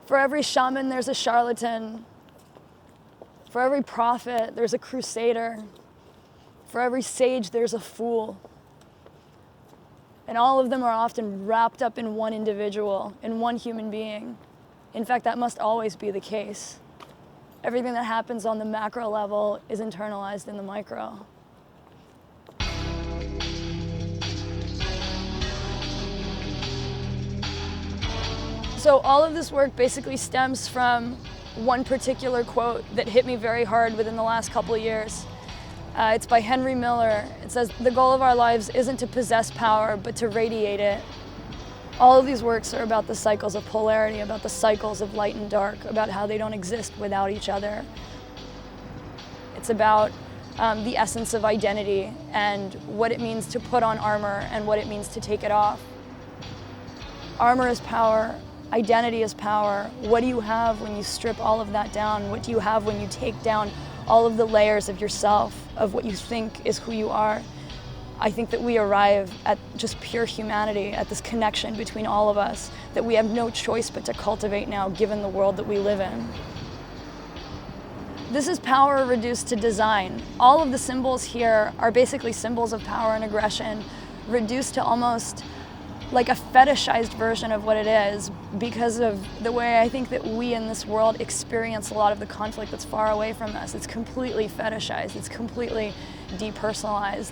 For every shaman, there's a charlatan. For every prophet, there's a crusader. For every sage, there's a fool. And all of them are often wrapped up in one individual, in one human being. In fact, that must always be the case. Everything that happens on the macro level is internalized in the micro. So all of this work basically stems from one particular quote that hit me very hard within the last couple of years. It's by Henry Miller. It says, "The goal of our lives isn't to possess power, but to radiate it." All of these works are about the cycles of polarity, about the cycles of light and dark, about how they don't exist without each other. It's about the essence of identity and what it means to put on armor and what it means to take it off. Armor is power. Identity is power. What do you have when you strip all of that down? What do you have when you take down all of the layers of yourself, of what you think is who you are? I think that we arrive at just pure humanity, at this connection between all of us that we have no choice but to cultivate now, given the world that we live in. This is power reduced to design. All of the symbols here are basically symbols of power and aggression, reduced to almost like a fetishized version of what it is because of the way I think that we in this world experience a lot of the conflict that's far away from us. It's completely fetishized, it's completely depersonalized.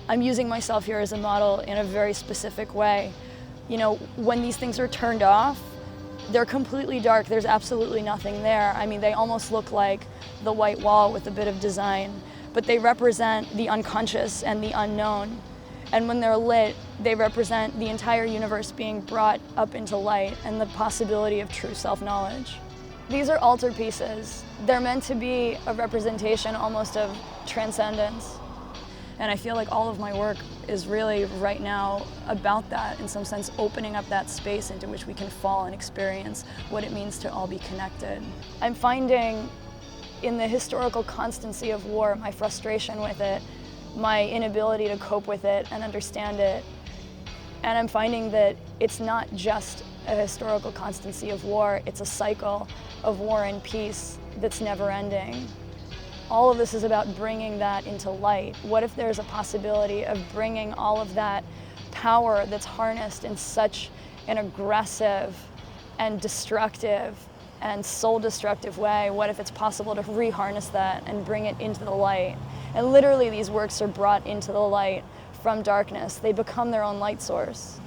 I'm using myself here as a model in a very specific way. You know, when these things are turned off, they're completely dark, there's absolutely nothing there. I mean, they almost look like the white wall with a bit of design, but they represent the unconscious and the unknown. And when they're lit, they represent the entire universe being brought up into light and the possibility of true self-knowledge. These are altar pieces. They're meant to be a representation almost of transcendence. And I feel like all of my work is really right now about that, in some sense opening up that space into which we can fall and experience what it means to all be connected. I'm finding in the historical constancy of war, my frustration with it, my inability to cope with it and understand it. And I'm finding that it's not just a historical constancy of war, it's a cycle of war and peace that's never ending. All of this is about bringing that into light. What if there's a possibility of bringing all of that power that's harnessed in such an aggressive and destructive and soul-destructive way? What if it's possible to re-harness that and bring it into the light? And literally these works are brought into the light from darkness. They become their own light source.